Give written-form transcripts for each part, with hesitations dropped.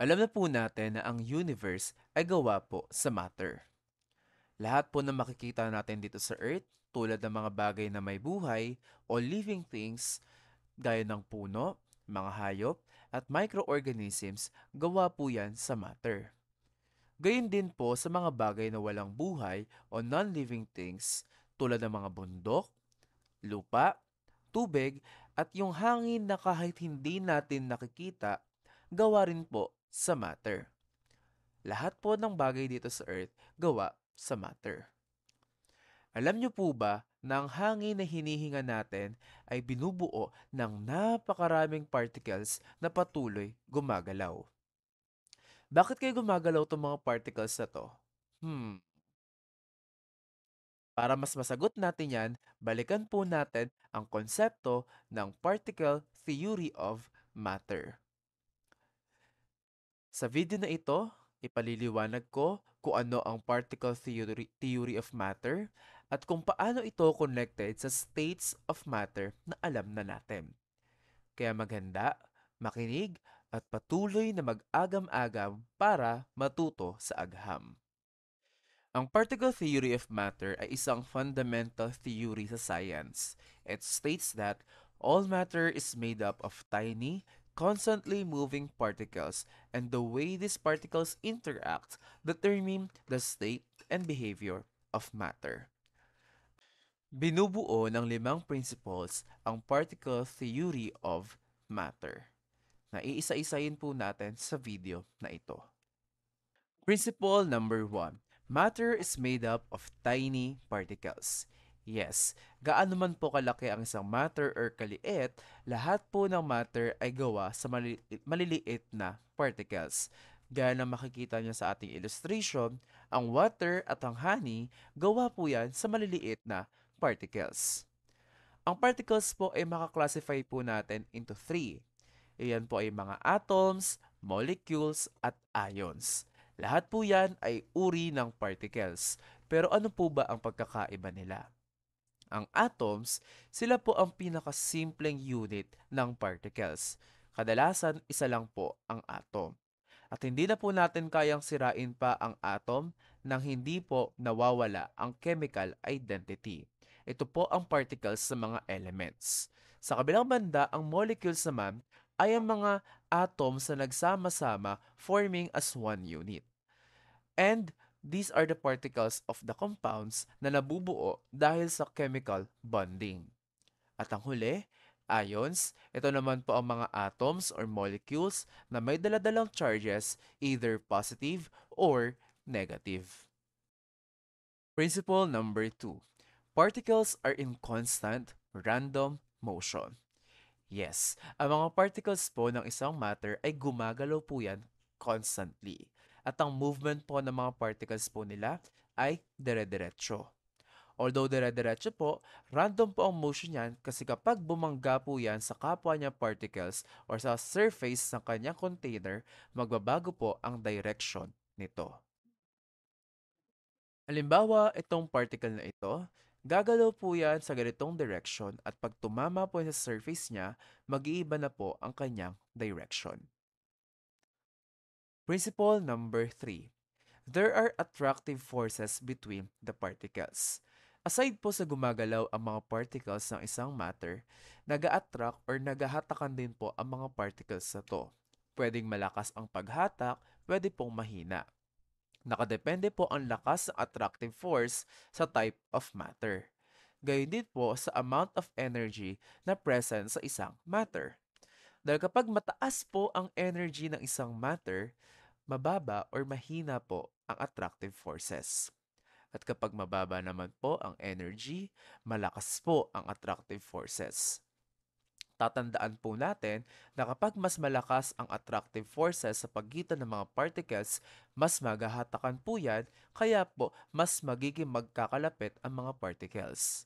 Alam na po natin na ang universe ay gawa po sa matter. Lahat po ng makikita natin dito sa Earth, tulad ng mga bagay na may buhay o living things gaya ng puno, mga hayop, at microorganisms, gawa po yan sa matter. Gayun din po sa mga bagay na walang buhay o non-living things tulad ng mga bundok, lupa, tubig, at yung hangin na kahit hindi natin nakikita, gawa rin po sa matter. Lahat po ng bagay dito sa Earth gawa sa matter. Alam niyo po ba na ang hangin na hinihinga natin ay binubuo ng napakaraming particles na patuloy gumagalaw? Bakit kayo gumagalaw itong mga particles na to? Hmm, para mas masagot natin yan, balikan po natin ang konsepto ng particle theory of matter. Sa video na ito, ipaliliwanag ko kung ano ang particle theory of matter at kung paano ito connected sa states of matter na alam na natin. Kaya maghanda, makinig, at patuloy na mag-agam-agam para matuto sa agham. Ang particle theory of matter ay isang fundamental theory sa science. It states that all matter is made up of tiny, constantly moving particles, and the way these particles interact determine the state and behavior of matter. Binubuo ng limang principles ang particle theory of matter na iisa-isayin po natin sa video na ito. Principle number 1. Matter is made up of tiny particles. Yes, gaano man po kalaki ang isang matter or kaliit, lahat po ng matter ay gawa sa maliliit na particles. Gaya na makikita niyo sa ating illustration, ang water at ang honey, gawa po yan sa maliliit na particles. Ang particles po ay makaklasify po natin into three. Iyan po ay mga atoms, molecules, at ions. Lahat po yan ay uri ng particles. Pero ano po ba ang pagkakaiba nila? Ang atoms, sila po ang pinakasimpleng unit ng particles. Kadalasan, isa lang po ang atom. At hindi na po natin kayang sirain pa ang atom nang hindi po nawawala ang chemical identity. Ito po ang particles sa mga elements. Sa kabilang banda, ang molecules naman ay ang mga atoms na nagsama-sama forming as one unit. And these are the particles of the compounds na nabubuo dahil sa chemical bonding. At ang huli, ions, ito naman po ang mga atoms or molecules na may daladalang charges either positive or negative. Principle number 2. Particles are in constant, random motion. Yes, ang mga particles po ng isang matter ay gumagalaw po yan constantly. At ang movement po ng mga particles po nila ay dire-diretso. Although dire-diretso po, random po ang motion niyan kasi kapag bumangga po yan sa kapwa niya particles or sa surface ng kanyang container, magbabago po ang direction nito. Halimbawa, itong particle na ito, gagalaw po yan sa ganitong direction at pag tumama po sa surface niya, mag-iiba na po ang kanyang direction. Principle number 3. There are attractive forces between the particles. Aside po sa gumagalaw ang mga particles ng isang matter, nag-attract or naghahatakan din po ang mga particles na to. Pwedeng malakas ang paghatak, pwede pong mahina. Nakadepende po ang lakas ng attractive force sa type of matter. Gayun din po sa amount of energy na present sa isang matter. Dahil kapag mataas po ang energy ng isang matter, mababa or mahina po ang attractive forces. At kapag mababa naman po ang energy, malakas po ang attractive forces. Tatandaan po natin na kapag mas malakas ang attractive forces sa pagitan ng mga particles, mas maghahatakan po yan, kaya po mas magiging magkakalapit ang mga particles.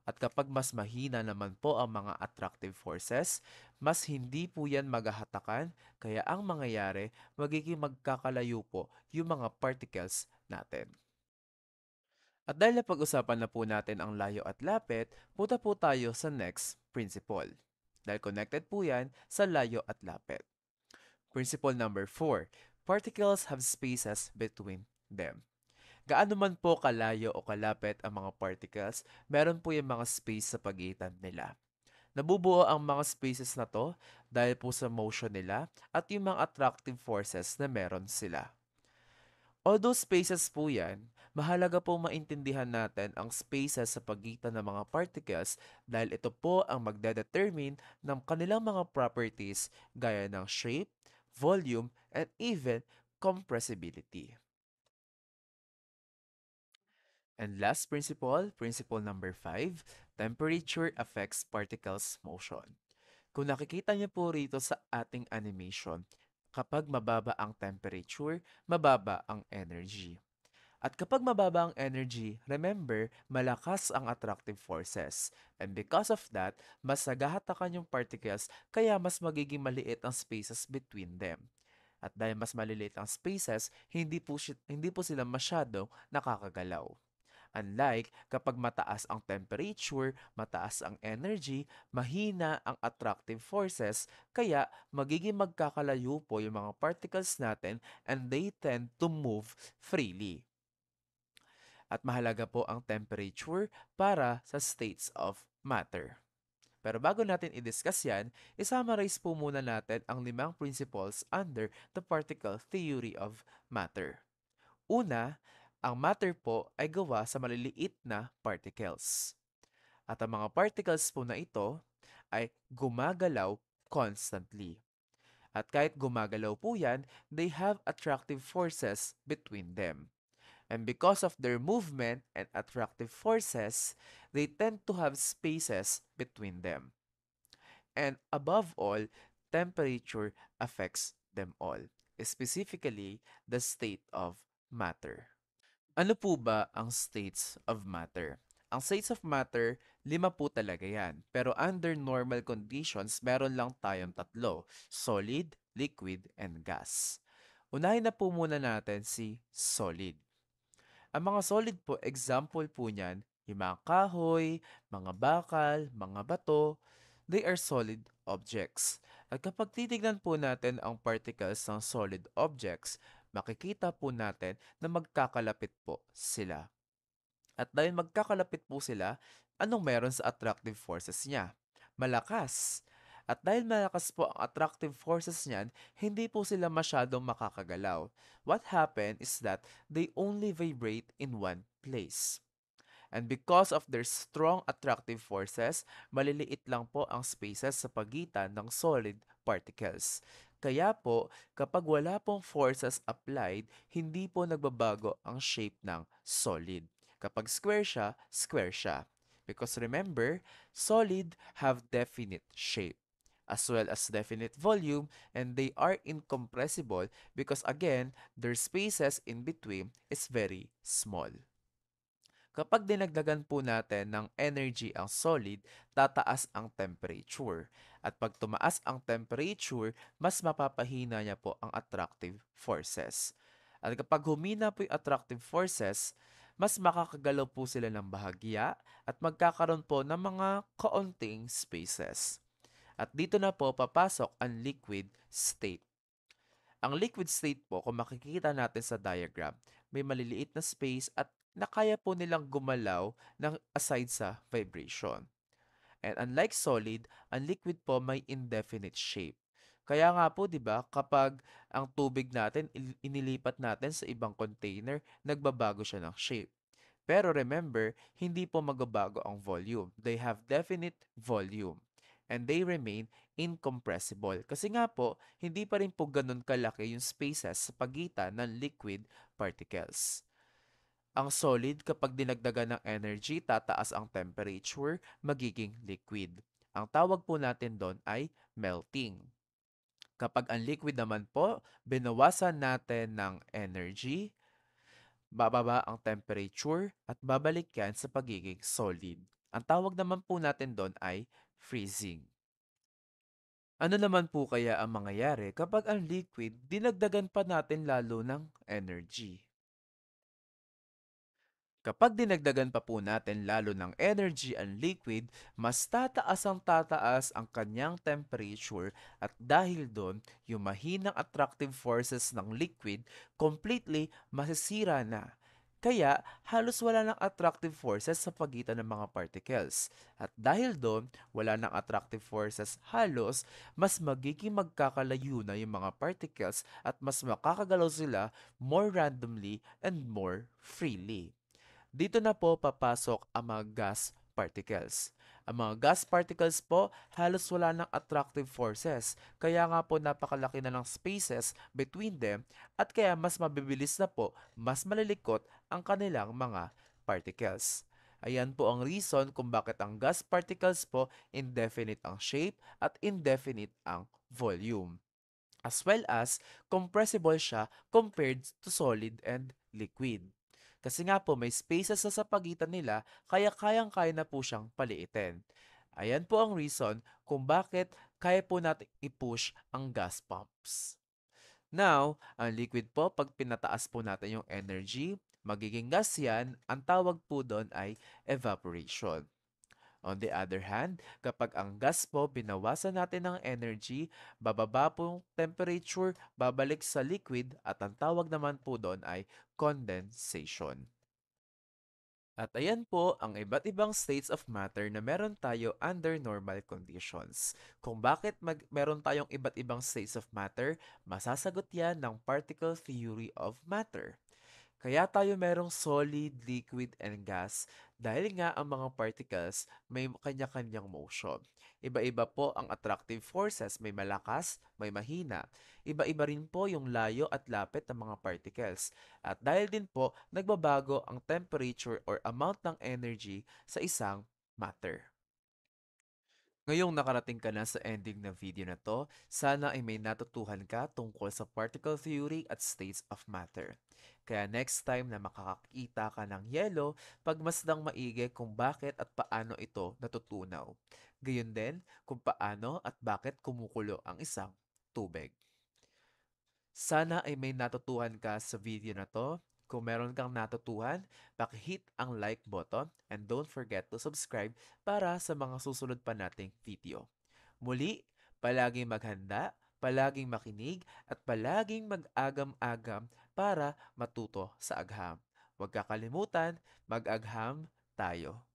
At kapag mas mahina naman po ang mga attractive forces, mas hindi po yan maghahatakan, kaya ang mangyayari, magiging magkakalayo po yung mga particles natin. At dahil napag-usapan na po natin ang layo at lapit, punta po tayo sa next principle. Dahil connected po yan sa layo at lapit. Principle number 4, particles have spaces between them. Gaano man po kalayo o kalapit ang mga particles, meron po yung mga space sa pagitan nila. Nabubuo ang mga spaces na to dahil po sa motion nila at yung mga attractive forces na meron sila. Although spaces po yan, mahalaga po maintindihan natin ang spaces sa pagitan ng mga particles dahil ito po ang magdedetermine ng kanilang mga properties gaya ng shape, volume, and even compressibility. And last principle, principle number 5, temperature affects particles' motion. Kung nakikita niyo po rito sa ating animation, kapag mababa ang temperature, mababa ang energy. At kapag mababa ang energy, remember, malakas ang attractive forces. And because of that, mas nagahatakan yung particles kaya mas magiging maliit ang spaces between them. At dahil mas maliliit ang spaces, hindi po sila masyadong nakakagalaw. Unlike kapag mataas ang temperature, mataas ang energy, mahina ang attractive forces, kaya magiging magkakalayo po yung mga particles natin and they tend to move freely. At mahalaga po ang temperature para sa states of matter. Pero bago natin i-discuss yan, isummarize po muna natin ang 5 principles under the particle theory of matter. Una, ang matter po ay gawa sa maliliit na particles. At ang mga particles po na ito ay gumagalaw constantly. At kahit gumagalaw po yan, they have attractive forces between them. And because of their movement and attractive forces, they tend to have spaces between them. And above all, temperature affects them all, specifically the state of matter. Ano po ba ang states of matter? Ang states of matter, 5 po talaga yan. Pero under normal conditions, meron lang tayong 3, solid, liquid, and gas. Unahin na po muna natin si solid. Ang mga solid po, example po niyan, yung mga kahoy, mga bakal, mga bato, they are solid objects. At kapag titignan po natin ang particles ng solid objects, makikita po natin na magkakalapit po sila. At dahil magkakalapit po sila, anong meron sa attractive forces niya? Malakas. At dahil malakas po ang attractive forces niyan, hindi po sila masyadong makakagalaw. What happened is that they only vibrate in one place. And because of their strong attractive forces, maliliit lang po ang spaces sa pagitan ng solid particles. Kaya po, kapag wala pong forces applied, hindi po nagbabago ang shape ng solid. Kapag square siya. Because remember, solid have definite shape as well as definite volume, and they are incompressible because again, their spaces in between is very small. Kapag dinagdagan po natin ng energy ang solid, tataas ang temperature. At pag tumaas ang temperature, mas mapapahina niya po ang attractive forces. At kapag humina po yung attractive forces, mas makakagalaw po sila ng bahagya at magkakaroon po ng mga kaunting spaces. At dito na po papasok ang liquid state. Ang liquid state po, kung makikita natin sa diagram, may maliliit na space at nakaya po nilang gumalaw ng aside sa vibration. And unlike solid, ang liquid po may indefinite shape. Kaya nga po, 'di ba, kapag ang tubig natin inilipat natin sa ibang container, nagbabago siya ng shape. Pero remember, hindi po magbabago ang volume. They have definite volume and they remain incompressible. Kasi nga po, hindi pa rin po ganun kalaki yung spaces sa pagitan ng liquid particles. Ang solid, kapag dinagdagan ng energy, tataas ang temperature, magiging liquid. Ang tawag po natin doon ay melting. Kapag ang liquid naman po, binawasan natin ng energy, bababa ang temperature at babalik yan sa pagiging solid. Ang tawag naman po natin doon ay freezing. Ano naman po kaya ang mangyayari kapag ang liquid dinagdagan pa natin lalo ng energy? Kapag dinagdagan pa po natin lalo ng energy ang liquid, mas tataas ang kanyang temperature at dahil doon, yung mahinang attractive forces ng liquid completely masisira na. Kaya halos wala ng attractive forces sa pagitan ng mga particles. At dahil doon, wala ng attractive forces halos, mas magiging magkakalayo na yung mga particles at mas makakagalaw sila more randomly and more freely. Dito na po papasok ang mga gas particles. Ang mga gas particles po halos wala ng attractive forces, kaya nga po napakalaki na ng spaces between them at kaya mas mabibilis na po, mas malilikot ang kanilang mga particles. Ayan po ang reason kung bakit ang gas particles po indefinite ang shape at indefinite ang volume. As well as compressible siya compared to solid and liquid. Kasi nga po may spaces sa pagitan nila kaya kayang-kaya na po siyang paliitin. Ayan po ang reason kung bakit kaya po natin i-push ang gas pumps. Now, ang liquid po pag pinataas po natin yung energy, magiging gas yan, ang tawag po doon ay evaporation. On the other hand, kapag ang gas po binawasan natin ng energy, bababa po yung temperature, babalik sa liquid at ang tawag naman po doon ay condensation. At ayan po ang iba't ibang states of matter na meron tayo under normal conditions. Kung bakit meron tayong iba't ibang states of matter, masasagot yan ng particle theory of matter. Kaya tayo merong solid, liquid, and gas dahil nga ang mga particles may kanya-kanyang motion. Iba-iba po ang attractive forces, may malakas, may mahina. Iba-iba rin po yung layo at lapit ng mga particles. At dahil din po, nagbabago ang temperature or amount ng energy sa isang matter. Ngayong nakarating ka na sa ending ng video na to, sana ay may natutuhan ka tungkol sa particle theory at states of matter. Kaya next time na makakakita ka ng yelo, pagmasdang maigi kung bakit at paano ito natutunaw. Gayon din kung paano at bakit kumukulo ang isang tubig. Sana ay may natutuhan ka sa video na to. Kung meron kang natutuhan, paki-hit ang like button and don't forget to subscribe para sa mga susunod pa nating video. Muli, palaging maghanda, palaging makinig, at palaging mag-agam-agam para matuto sa agham. Huwag kakalimutan, mag-agham tayo.